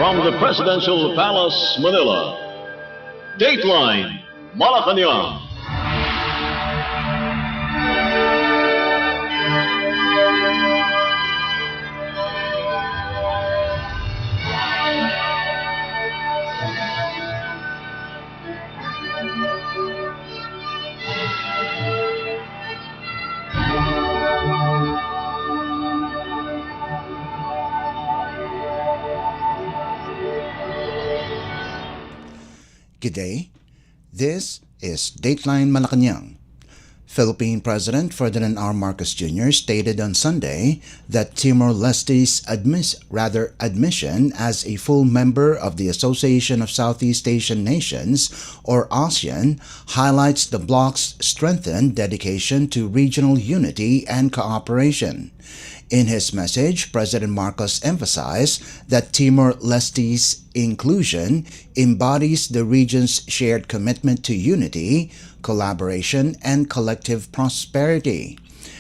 From the Presidential Palace, Manila, Dateline Malacañang. Good day. This is Dateline Malacañang. Philippine President Ferdinand R. Marcos Jr. stated on Sunday that Timor-Leste's admission as a full member of the Association of Southeast Asian Nations, or ASEAN, highlights the bloc's strengthened dedication to regional unity and cooperation. In his message, President Marcos emphasized that Timor-Leste's inclusion embodies the region's shared commitment to unity, collaboration, and collective prosperity.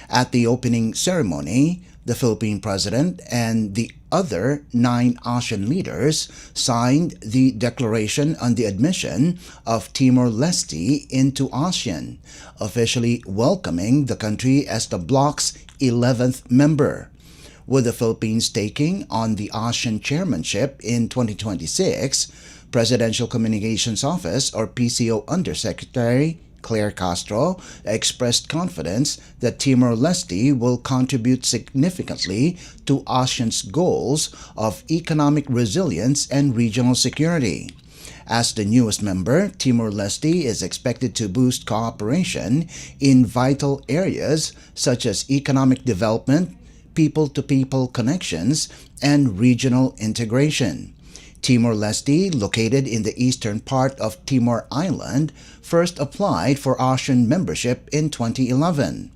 At the opening ceremony, the Philippine President and the other 9 ASEAN leaders signed the Declaration on the Admission of Timor-Leste into ASEAN, officially welcoming the country as the bloc's 11th member. With the Philippines taking on the ASEAN chairmanship in 2026, Presidential Communications Office or PCO Undersecretary Claire Castro expressed confidence that Timor-Leste will contribute significantly to ASEAN's goals of economic resilience and regional security. As the newest member, Timor-Leste is expected to boost cooperation in vital areas such as economic development, people-to-people connections, and regional integration. Timor-Leste, located in the eastern part of Timor Island, first applied for ASEAN membership in 2011.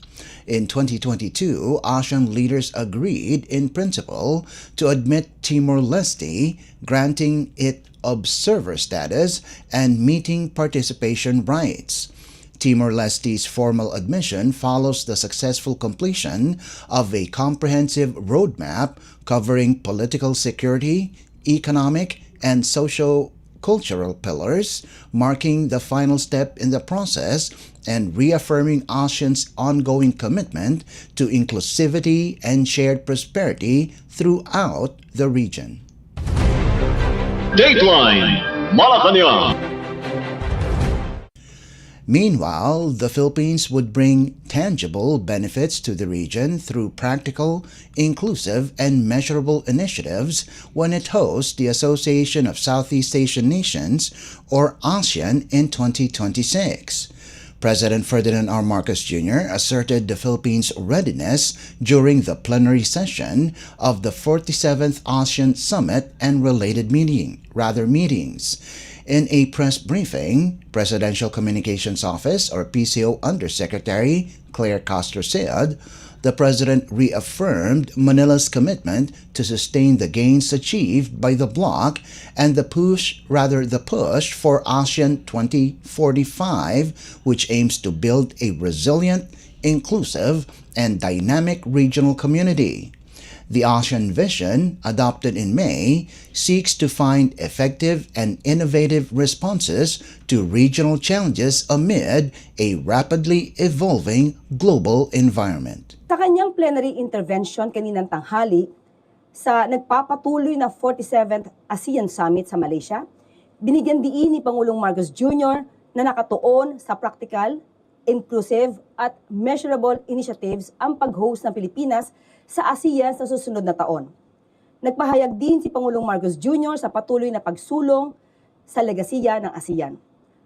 In 2022, ASEAN leaders agreed in principle to admit Timor-Leste, granting it observer status and meeting participation rights. Timor-Leste's formal admission follows the successful completion of a comprehensive roadmap covering political security, economic, and socio-cultural pillars, marking the final step in the process and reaffirming ASEAN's ongoing commitment to inclusivity and shared prosperity throughout the region. Dateline Malacañang. Meanwhile, the Philippines would bring tangible benefits to the region through practical, inclusive, and measurable initiatives when it hosts the Association of Southeast Asian Nations, or ASEAN, in 2026. President Ferdinand R. Marcos Jr. asserted the Philippines' readiness during the plenary session of the 47th ASEAN Summit and related meetings. In a press briefing, Presidential Communications Office or PCO Undersecretary Claire Castro said, the President reaffirmed Manila's commitment to sustain the gains achieved by the bloc and the push for ASEAN 2045, which aims to build a resilient, inclusive, and dynamic regional community. The ASEAN Vision, adopted in May, seeks to find effective and innovative responses to regional challenges amid a rapidly evolving global environment. Sa kanyang plenary intervention kaninang tanghali sa nagpapatuloy na 47th ASEAN Summit sa Malaysia, binigyan diin ni Pangulong Marcos Jr. na nakatuon sa practical, inclusive at measurable initiatives ang pag-host ng Pilipinas sa ASEAN sa susunod na taon. Nagpahayag din si Pangulong Marcos Jr. sa patuloy na pagsulong sa legasiya ng ASEAN.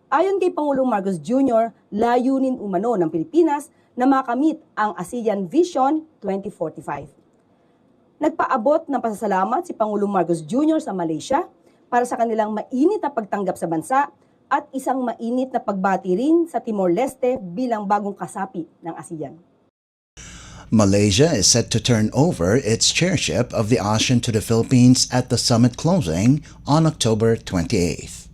Ayon kay Pangulong Marcos Jr., layunin umano ng Pilipinas na makamit ang ASEAN Vision 2045. Nagpaabot ng pasasalamat si Pangulong Marcos Jr. sa Malaysia para sa kanilang mainit na pagtanggap sa bansa at isang mainit na pagbati rin sa Timor-Leste bilang bagong kasapi ng ASEAN. Malaysia is set to turn over its chairship of the ASEAN to the Philippines at the summit closing on October 28th.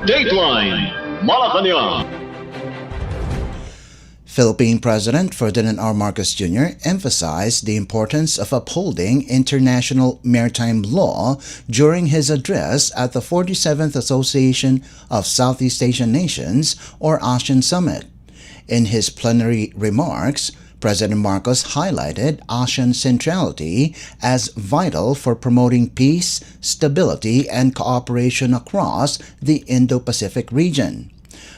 Dateline Malacañang. Philippine President Ferdinand R. Marcos Jr. emphasized the importance of upholding international maritime law during his address at the 47th Association of Southeast Asian Nations, or ASEAN Summit. In his plenary remarks, President Marcos highlighted ASEAN centrality as vital for promoting peace, stability, and cooperation across the Indo-Pacific region.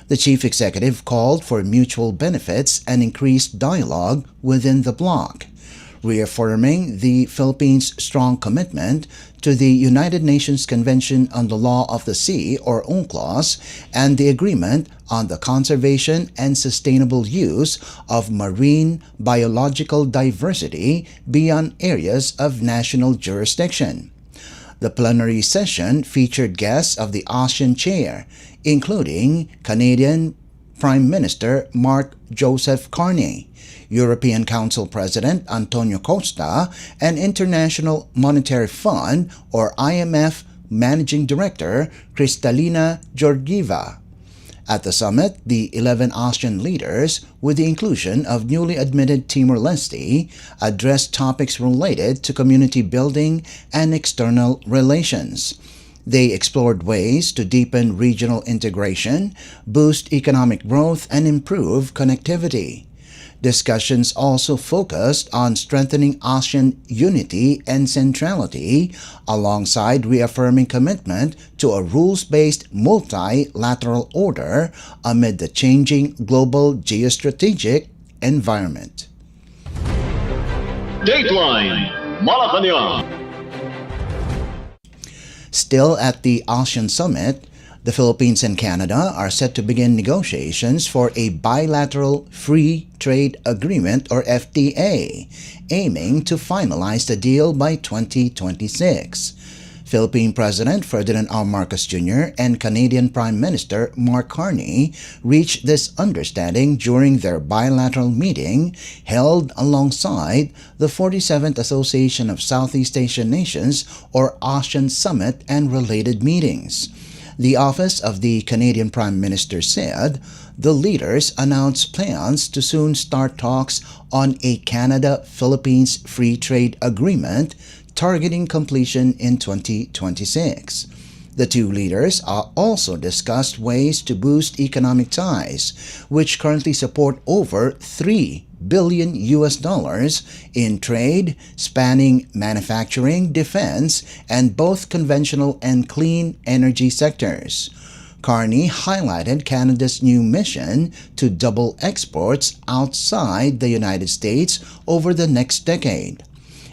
The chief executive called for mutual benefits and increased dialogue within the bloc, reaffirming the Philippines' strong commitment to the United Nations Convention on the Law of the Sea, or UNCLOS, and the Agreement on the Conservation and Sustainable Use of Marine Biological Diversity beyond areas of national jurisdiction. The plenary session featured guests of the ASEAN Chair, including Canadian Prime Minister Mark Joseph Carney, European Council President Antonio Costa, and International Monetary Fund, or IMF, Managing Director Kristalina Georgieva. At the summit, the 11 ASEAN leaders, with the inclusion of newly admitted Timor-Leste, addressed topics related to community building and external relations. They explored ways to deepen regional integration, boost economic growth, and improve connectivity. Discussions also focused on strengthening ASEAN unity and centrality, alongside reaffirming commitment to a rules-based multilateral order amid the changing global geostrategic environment. Dateline Malacañang. Still at the ASEAN Summit, the Philippines and Canada are set to begin negotiations for a bilateral free trade agreement, or FTA, aiming to finalize the deal by 2026. Philippine President Ferdinand R. Marcos Jr. and Canadian Prime Minister Mark Carney reached this understanding during their bilateral meeting held alongside the 47th Association of Southeast Asian Nations, or ASEAN Summit, and related meetings. The Office of the Canadian Prime Minister said the leaders announced plans to soon start talks on a Canada-Philippines Free Trade Agreement targeting completion in 2026. The two leaders also discussed ways to boost economic ties, which currently support over $3 billion in trade, spanning manufacturing, defense, and both conventional and clean energy sectors. Carney highlighted Canada's new mission to double exports outside the United States over the next decade.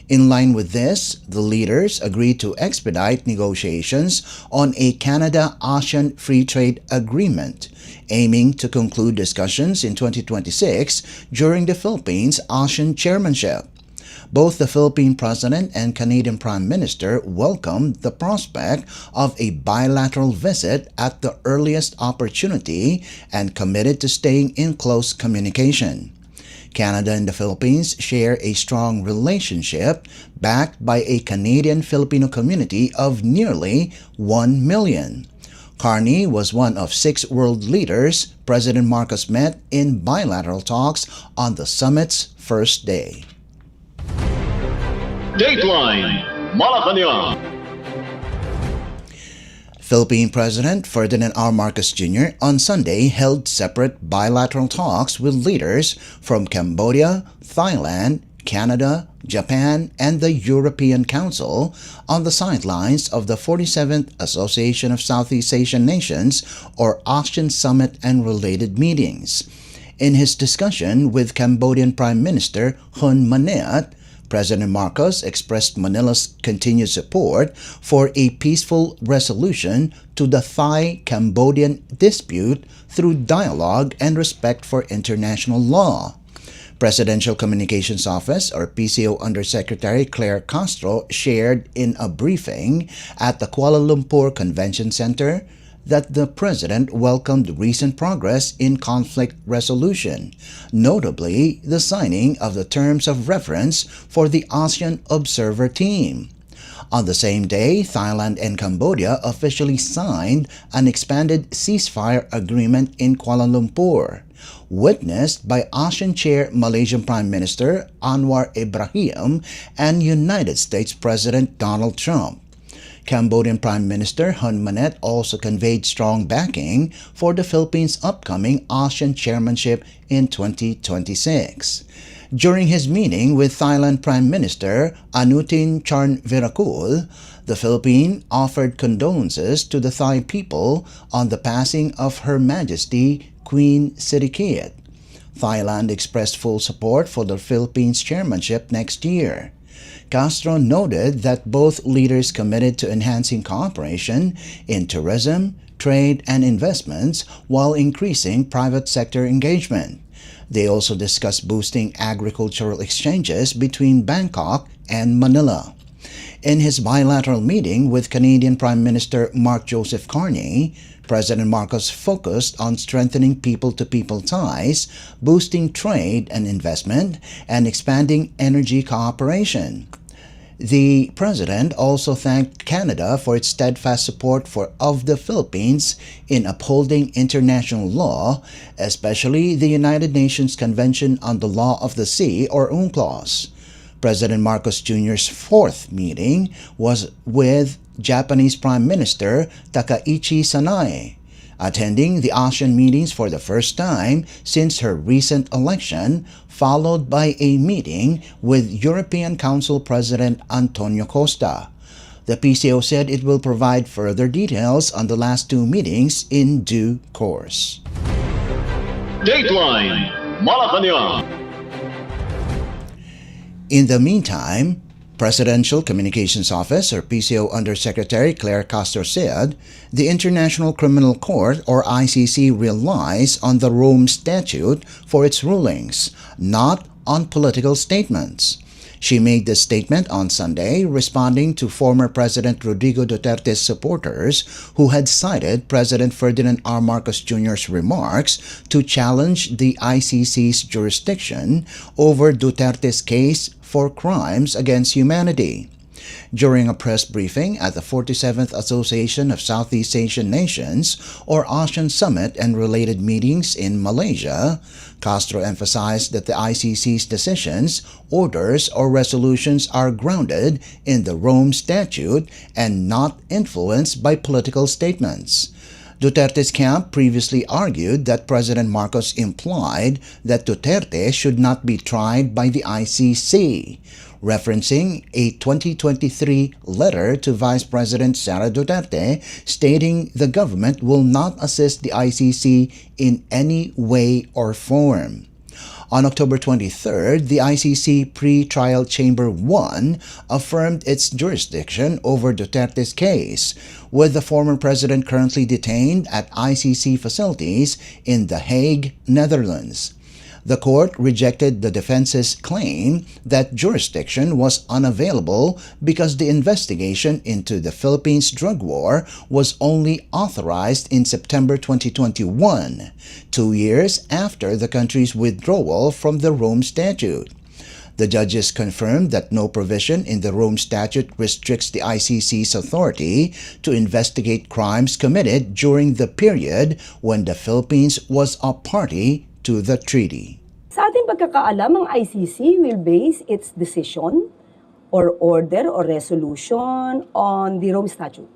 In line with this, the leaders agreed to expedite negotiations on a Canada-ASEAN Free Trade Agreement, aiming to conclude discussions in 2026 during the Philippines' ASEAN chairmanship. Both the Philippine President and Canadian Prime Minister welcomed the prospect of a bilateral visit at the earliest opportunity and committed to staying in close communication. Canada and the Philippines share a strong relationship backed by a Canadian-Filipino community of nearly 1 million. Carney was one of 6 world leaders President Marcos met in bilateral talks on the summit's first day. Dateline Malacañang. Philippine President Ferdinand R. Marcos Jr. on Sunday held separate bilateral talks with leaders from Cambodia, Thailand, Canada, Japan, and the European Council on the sidelines of the 47th Association of Southeast Asian Nations, or ASEAN Summit, and related meetings. In his discussion with Cambodian Prime Minister Hun Manet, President Marcos expressed Manila's continued support for a peaceful resolution to the Thai-Cambodian dispute through dialogue and respect for international law. Presidential Communications Office, or PCO Undersecretary Claire Castro, shared in a briefing at the Kuala Lumpur Convention Center that the President welcomed recent progress in conflict resolution, notably the signing of the terms of reference for the ASEAN Observer Team. On the same day, Thailand and Cambodia officially signed an expanded ceasefire agreement in Kuala Lumpur. witnessed by ASEAN Chair Malaysian Prime Minister Anwar Ibrahim and United States President Donald Trump. Cambodian Prime Minister Hun Manet also conveyed strong backing for the Philippines' upcoming ASEAN chairmanship in 2026. During his meeting with Thailand Prime Minister Anutin Charnvirakul, the Philippines offered condolences to the Thai people on the passing of Her Majesty Queen Sirikit. Thailand expressed full support for the Philippines' chairmanship next year. Castro noted that both leaders committed to enhancing cooperation in tourism, trade, and investments while increasing private sector engagement. They also discussed boosting agricultural exchanges between Bangkok and Manila. In his bilateral meeting with Canadian Prime Minister Mark Joseph Carney, President Marcos focused on strengthening people-to-people ties, boosting trade and investment, and expanding energy cooperation. The president also thanked Canada for its steadfast support of the Philippines in upholding international law, especially the United Nations Convention on the Law of the Sea, or UNCLOS. President Marcos Jr.'s fourth meeting was with Japanese Prime Minister Takaichi Sanae, attending the ASEAN meetings for the first time since her recent election, followed by a meeting with European Council President Antonio Costa. The PCO said it will provide further details on the last two meetings in due course. Dateline Malacañang. In the meantime, Presidential Communications Office, or PCO Undersecretary Claire Castro said, the International Criminal Court, or ICC, relies on the Rome Statute for its rulings, not on political statements. She made this statement on Sunday, responding to former President Rodrigo Duterte's supporters who had cited President Ferdinand R. Marcos Jr.'s remarks to challenge the ICC's jurisdiction over Duterte's case for crimes against humanity. During a press briefing at the 47th Association of Southeast Asian Nations, or ASEAN Summit, and related meetings in Malaysia, Castro emphasized that the ICC's decisions, orders, or resolutions are grounded in the Rome Statute and not influenced by political statements. Duterte's camp previously argued that President Marcos implied that Duterte should not be tried by the ICC, referencing a 2023 letter to Vice President Sara Duterte stating the government will not assist the ICC in any way or form. On October 23rd, the ICC Pre-Trial Chamber 1 affirmed its jurisdiction over Duterte's case, with the former president currently detained at ICC facilities in The Hague, Netherlands. The court rejected the defense's claim that jurisdiction was unavailable because the investigation into the Philippines drug war was only authorized in September 2021, 2 years after the country's withdrawal from the Rome Statute. The judges confirmed that no provision in the Rome Statute restricts the ICC's authority to investigate crimes committed during the period when the Philippines was a party to the treaty. Sa ating pagkakaalam, ang ICC will base its decision or order or resolution on the Rome Statute.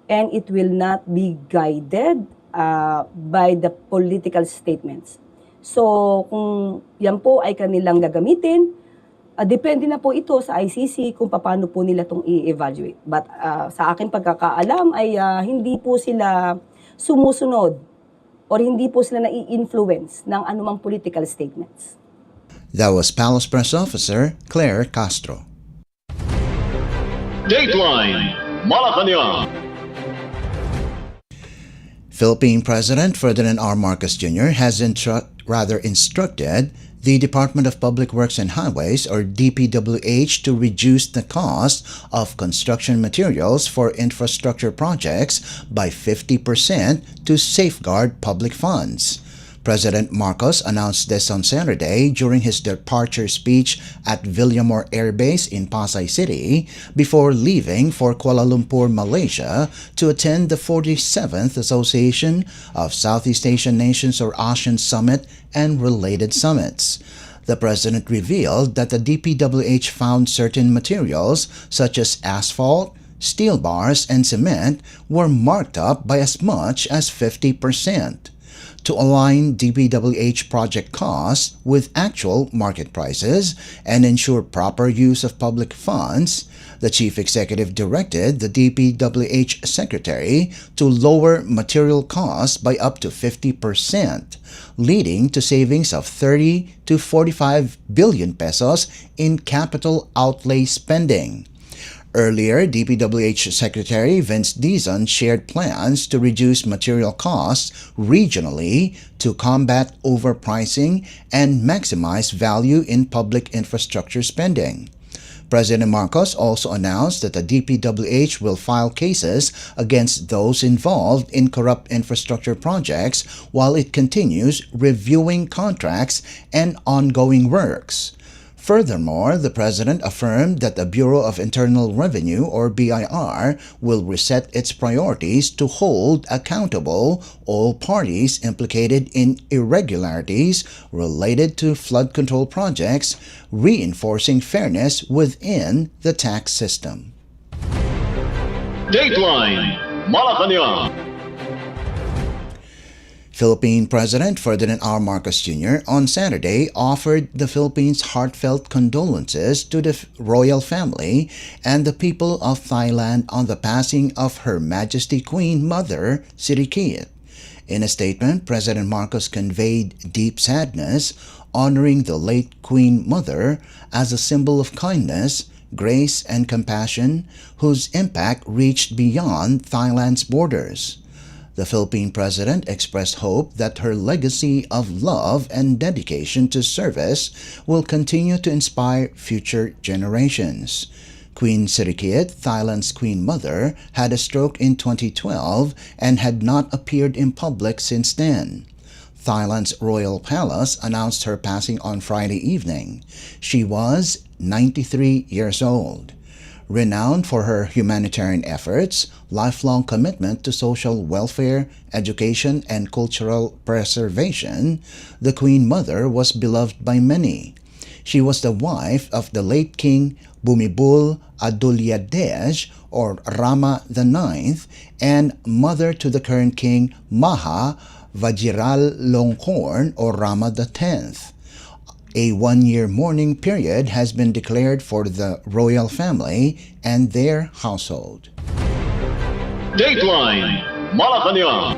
And it will not be guided by the political statements. So kung yan po ay kanilang gagamitin, depende na po ito sa ICC kung paano po nila itong i-evaluate. But sa aking pagkakaalam ay hindi po sila sumusunod or hindi po sila nai-influence ng anumang political statements. That was Palace Press Officer Claire Castro. Dateline Malacañang. Philippine President Ferdinand R. Marcos Jr. has instructed the Department of Public Works and Highways, or DPWH, to reduce the cost of construction materials for infrastructure projects by 50% to safeguard public funds. President Marcos announced this on Saturday during his departure speech at Villamor Air Base in Pasay City before leaving for Kuala Lumpur, Malaysia to attend the 47th Association of Southeast Asian Nations or ASEAN Summit and related summits. The president revealed that the DPWH found certain materials such as asphalt, steel bars, and cement were marked up by as much as 50%. To align DPWH project costs with actual market prices and ensure proper use of public funds, the chief executive directed the DPWH secretary to lower material costs by up to 50%, leading to savings of 30 to 45 billion pesos in capital outlay spending. Earlier, DPWH Secretary Vince Dizon shared plans to reduce material costs regionally to combat overpricing and maximize value in public infrastructure spending. President Marcos also announced that the DPWH will file cases against those involved in corrupt infrastructure projects while it continues reviewing contracts and ongoing works. Furthermore, the President affirmed that the Bureau of Internal Revenue, or BIR, will reset its priorities to hold accountable all parties implicated in irregularities related to flood control projects, reinforcing fairness within the tax system. Dateline Malacañang. Philippine President Ferdinand R. Marcos Jr. on Saturday offered the Philippines' heartfelt condolences to the royal family and the people of Thailand on the passing of Her Majesty Queen Mother Sirikit. In a statement, President Marcos conveyed deep sadness, honoring the late Queen Mother as a symbol of kindness, grace, and compassion, whose impact reached beyond Thailand's borders. The Philippine President expressed hope that her legacy of love and dedication to service will continue to inspire future generations. Queen Sirikit, Thailand's Queen Mother, had a stroke in 2012 and had not appeared in public since then. Thailand's royal palace announced her passing on Friday evening. She was 93 years old. Renowned for her humanitarian efforts, lifelong commitment to social welfare, education, and cultural preservation, the Queen Mother was beloved by many. She was the wife of the late King Bumibol Adulyadej, or Rama IX, and mother to the current King Maha Vajiralongkorn, or Rama X. A one-year mourning period has been declared for the royal family and their household. Dateline Malacañang.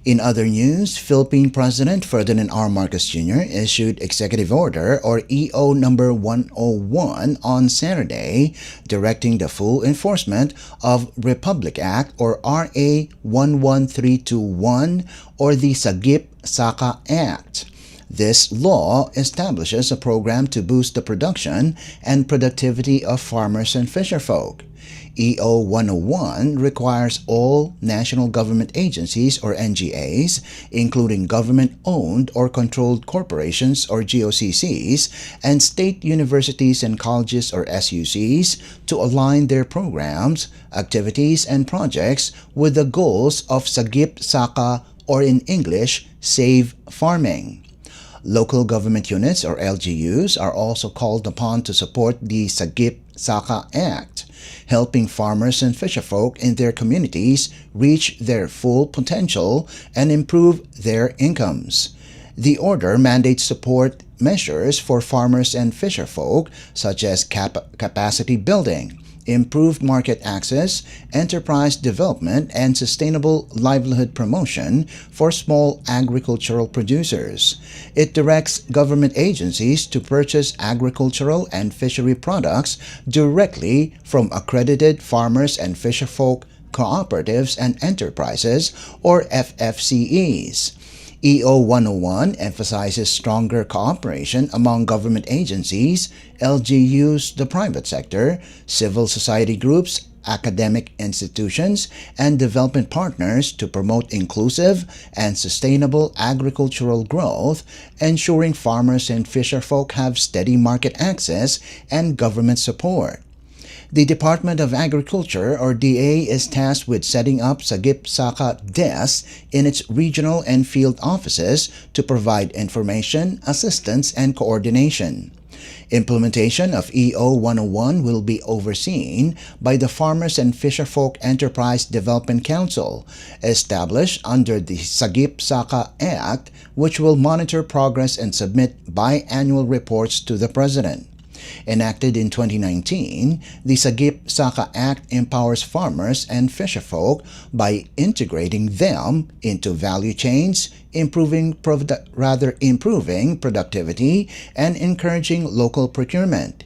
In other news, Philippine President Ferdinand R. Marcos Jr. issued Executive Order, or EO number 101 on Saturday, directing the full enforcement of Republic Act, or RA 11321, or the Sagip-Saka Act. This law establishes a program to boost the production and productivity of farmers and fisherfolk. EO 101 requires all national government agencies or NGAs, including government-owned or controlled corporations or GOCCs, and state universities and colleges or SUCs to align their programs, activities, and projects with the goals of Sagip-Saka, or in English, Save Farming. Local government units or LGUs are also called upon to support the Sagip-Saka Act, helping farmers and fisherfolk in their communities reach their full potential and improve their incomes. The order mandates support measures for farmers and fisherfolk such as capacity building, improved market access, enterprise development, and sustainable livelihood promotion for small agricultural producers. It directs government agencies to purchase agricultural and fishery products directly from accredited farmers and fisherfolk cooperatives and enterprises, or FFCEs. EO 101 emphasizes stronger cooperation among government agencies, LGUs, the private sector, civil society groups, academic institutions, and development partners to promote inclusive and sustainable agricultural growth, ensuring farmers and fisherfolk have steady market access and government support. The Department of Agriculture, or DA, is tasked with setting up Sagip-Saka desks in its regional and field offices to provide information, assistance, and coordination. Implementation of EO 101 will be overseen by the Farmers and Fisherfolk Enterprise Development Council, established under the Sagip-Saka Act, which will monitor progress and submit biannual reports to the President. Enacted in 2019, the Sagip-Saka Act empowers farmers and fisherfolk by integrating them into value chains, improving productivity, and encouraging local procurement.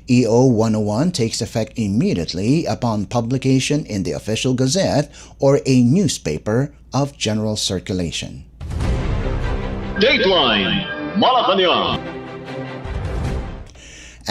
EO 101 takes effect immediately upon publication in the Official Gazette or a newspaper of general circulation. Dateline Malacañang.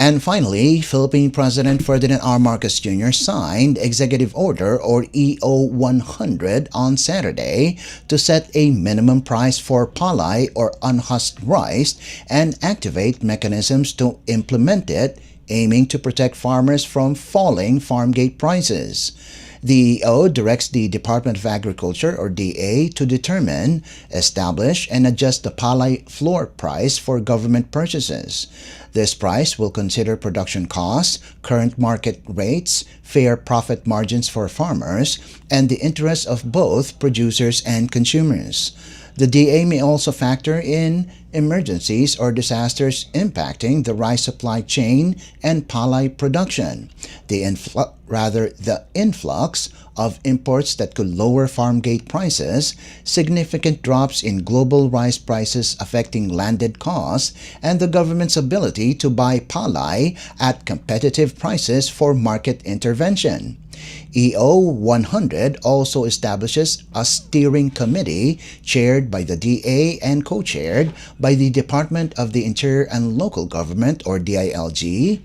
And finally, Philippine President Ferdinand R. Marcos Jr. signed Executive Order or EO 100 on Saturday to set a minimum price for palay or unhusked rice and activate mechanisms to implement it, aiming to protect farmers from falling farm gate prices. The EO directs the Department of Agriculture, or DA, to determine, establish, and adjust the palay floor price for government purchases. This price will consider production costs, current market rates, fair profit margins for farmers, and the interests of both producers and consumers. The DA may also factor in emergencies or disasters impacting the rice supply chain and palay production, the influx of imports that could lower farm gate prices, significant drops in global rice prices affecting landed costs, and the government's ability to buy palay at competitive prices for market intervention. EO 100 also establishes a steering committee chaired by the DA and co-chaired by the Department of the Interior and Local Government, or DILG.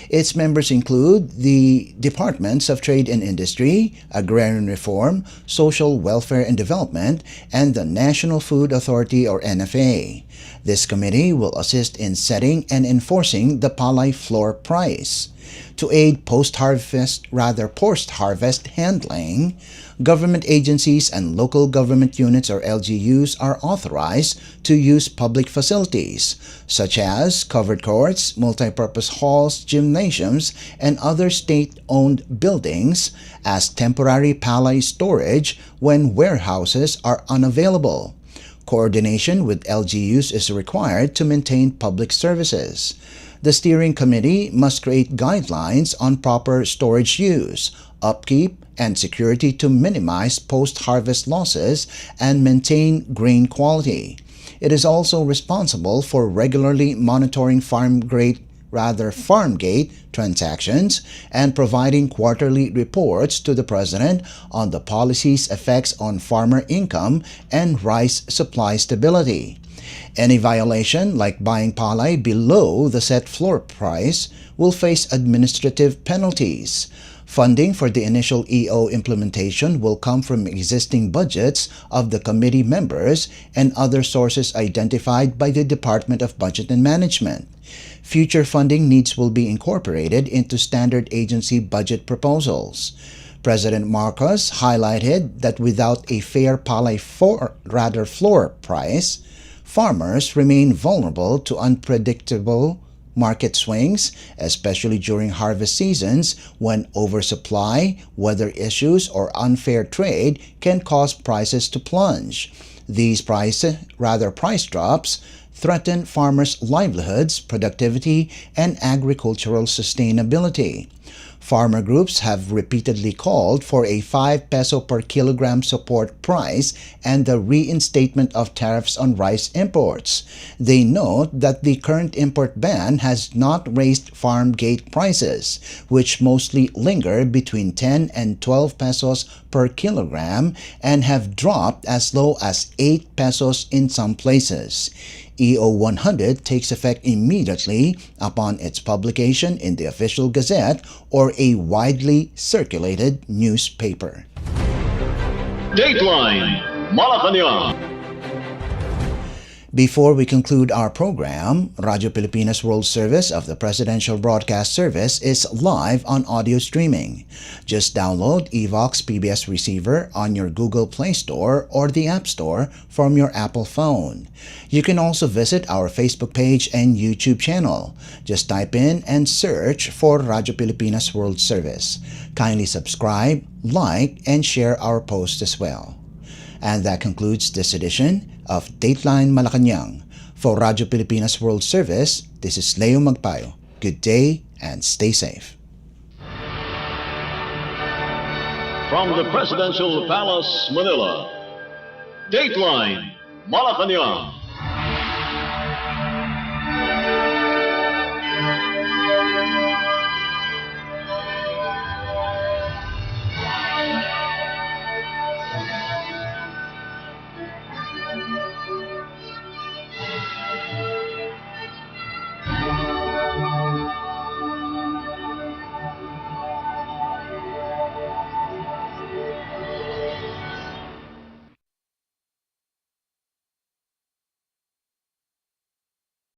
Its members include the Departments of Trade and Industry, Agrarian Reform, Social Welfare and Development, and the National Food Authority, or NFA. This committee will assist in setting and enforcing the palay floor price. To aid post-harvest handling, government agencies and local government units, or LGUs, are authorized to use public facilities, such as covered courts, multipurpose halls, gymnasiums, and other state-owned buildings, as temporary palay storage when warehouses are unavailable. Coordination with LGUs is required to maintain public services. The steering committee must create guidelines on proper storage use, upkeep, and security to minimize post-harvest losses and maintain grain quality. It is also responsible for regularly monitoring farm gate transactions and providing quarterly reports to the President on the policy's effects on farmer income and rice supply stability. Any violation, like buying palay below the set floor price, will face administrative penalties. Funding for the initial EO implementation will come from existing budgets of the committee members and other sources identified by the Department of Budget and Management. Future funding needs will be incorporated into standard agency budget proposals. President Marcos highlighted that without a fair palay floor price, farmers remain vulnerable to unpredictable market swings, especially during harvest seasons when oversupply, weather issues, or unfair trade can cause prices to plunge. These price drops threaten farmers' livelihoods, productivity, and agricultural sustainability. Farmer groups have repeatedly called for a 5 peso per kilogram support price and the reinstatement of tariffs on rice imports. They note that the current import ban has not raised farm gate prices, which mostly linger between 10 and 12 pesos per kilogram and have dropped as low as 8 pesos in some places. EO 100 takes effect immediately upon its publication in the official gazette or a widely circulated newspaper. Dateline Malacañang. Before we conclude our program, Radyo Pilipinas World Service of the Presidential Broadcast Service is live on audio streaming. Just download Evox PBS Receiver on your Google Play Store or the App Store from your Apple phone. You can also visit our Facebook page and YouTube channel. Just type in and search for Radyo Pilipinas World Service. Kindly subscribe, like, and share our posts as well. And that concludes this edition of Dateline Malacañang. For Radyo Pilipinas World Service, this is Leo Magpayo. Good day and stay safe. From the Presidential Palace, Manila, Dateline Malacañang.